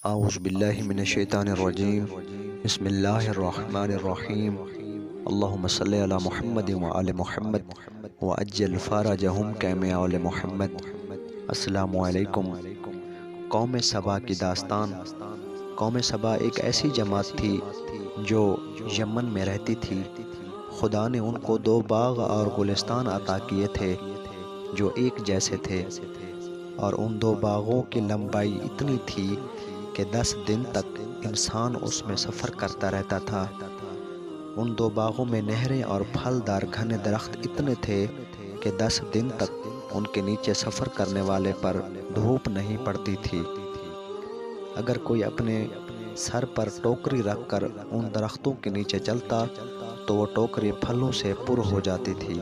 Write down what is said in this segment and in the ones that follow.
اعوذ باللہ من الشیطان الرجیم بسم اللہ الرحمن الرحیم اللہم صلی علی محمد وآل محمد وعجل فرجہم کما آل محمد۔ السلام علیکم۔ قوم سبا کی داستان۔ قوم سبا ایک ایسی جماعت تھی جو یمن میں رہتی تھی۔ خدا نے ان کو 2 باغ اور گلستان عطا کیے تھے جو ایک جیسے تھے، اور ان 2 باغوں کی لمبائی اتنی تھی کہ 10 دن تک انسان اس میں سفر کرتا رہتا تھا۔ ان 2 باغوں میں نہریں اور پھلدار گھنے درخت اتنے تھے کہ 10 دن تک ان کے نیچے سفر کرنے والے پر دھوپ نہیں پڑتی تھی۔ اگر کوئی اپنے سر پر ٹوکری رکھ کر ان درختوں کے نیچے چلتا تو وہ ٹوکری پھلوں سے پر ہو جاتی تھی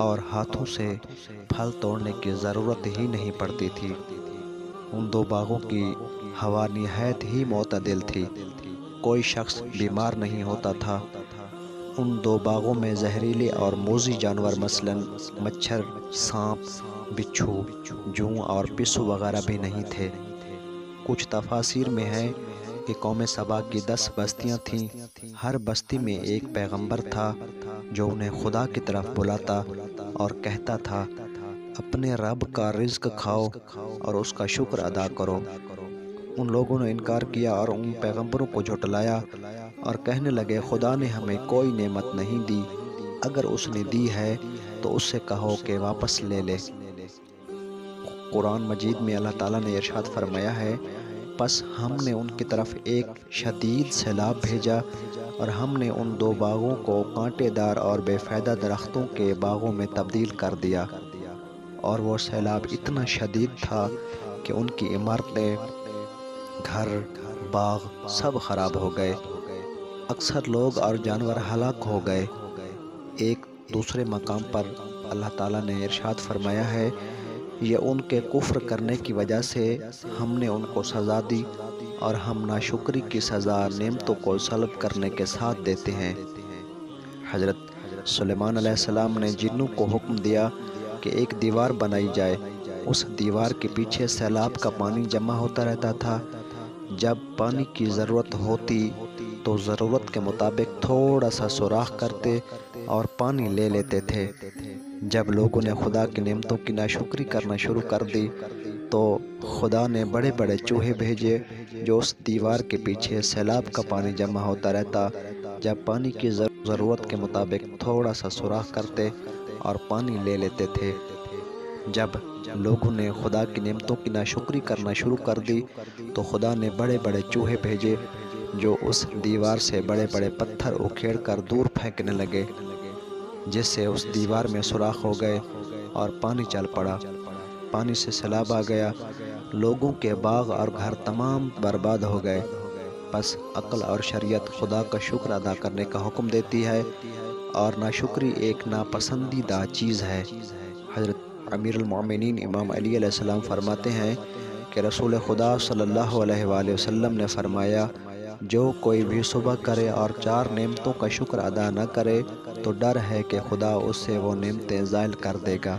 اور ہاتھوں سے پھل توڑنے کی ضرورت ہی نہیں پڑتی تھی۔ ان 2 باغوں کی ہوا نہایت ہی معتدل تھی، کوئی شخص بیمار نہیں ہوتا تھا۔ ان 2 باغوں میں زہریلے اور موذی جانور مثلاً مچھر، سانپ، بچھو، جوں اور پسو وغیرہ بھی نہیں تھے۔ کچھ تفاسیر میں ہے کہ قوم سبا کی 10 بستیاں تھیں۔ ہر بستی میں ایک پیغمبر تھا جو انہیں خدا کی طرف بلاتا اور کہتا تھا، اپنے رب کا رزق کھاؤ اور اس کا شکر ادا کرو۔ ان لوگوں نے انکار کیا اور ان پیغمبروں کو جھٹلایا اور کہنے لگے، خدا نے ہمیں کوئی نعمت نہیں دی، اگر اس نے دی ہے تو اس سے کہو کہ واپس لے لے۔ قرآن مجید میں اللہ تعالیٰ نے ارشاد فرمایا ہے، پس ہم نے ان کی طرف ایک شدید سیلاب بھیجا اور ہم نے ان 2 باغوں کو کانٹے دار اور بے فائدہ درختوں کے باغوں میں تبدیل کر دیا، اور وہ سیلاب اتنا شدید تھا کہ ان کی عمارتیں، گھر، باغ سب خراب ہو گئے۔ اکثر لوگ اور جانور ہلاک ہو گئے۔ ایک دوسرے مقام پر اللہ تعالیٰ نے ارشاد فرمایا ہے، یہ ان کے کفر کرنے کی وجہ سے ہم نے ان کو سزا دی، اور ہم ناشکری کی سزا نعمتوں کو سلب کرنے کے ساتھ دیتے ہیں۔ حضرت سلیمان علیہ السلام نے جنوں کو حکم دیا کہ ایک دیوار بنائی جائے۔ اس دیوار کے پیچھے سیلاب کا پانی جمع ہوتا رہتا تھا۔ جب پانی کی ضرورت ہوتی تو ضرورت کے مطابق تھوڑا سا سوراخ کرتے اور پانی لے لیتے تھے۔ جب لوگوں نے خدا کی نعمتوں کی ناشکری کرنا شروع کر دی تو خدا نے بڑے بڑے چوہے بھیجے جو اس دیوار کے پیچھے سیلاب کا پانی جمع ہوتا رہتا۔ جب پانی کی ضرورت کے مطابق تھوڑا سا سوراخ کرتے اور پانی لے لیتے تھے۔ جب لوگوں نے خدا کی نعمتوں کی ناشکری کرنا شروع کر دی تو خدا نے بڑے بڑے چوہے بھیجے جو اس دیوار سے بڑے بڑے پتھر اکھیڑ کر دور پھینکنے لگے، جس سے اس دیوار میں سوراخ ہو گئے اور پانی چل پڑا۔ پانی سے سیلاب آ گیا، لوگوں کے باغ اور گھر تمام برباد ہو گئے۔ پس عقل اور شریعت خدا کا شکر ادا کرنے کا حکم دیتی ہے، اور ناشکری ایک ناپسندیدہ چیز ہے۔ حضرت امیر المومنین امام علی علیہ السلام فرماتے ہیں کہ رسول خدا صلی اللہ علیہ وآلہ وسلم نے فرمایا، جو کوئی بھی صبح کرے اور 4 نعمتوں کا شکر ادا نہ کرے تو ڈر ہے کہ خدا اس سے وہ نعمتیں زائل کر دے گا۔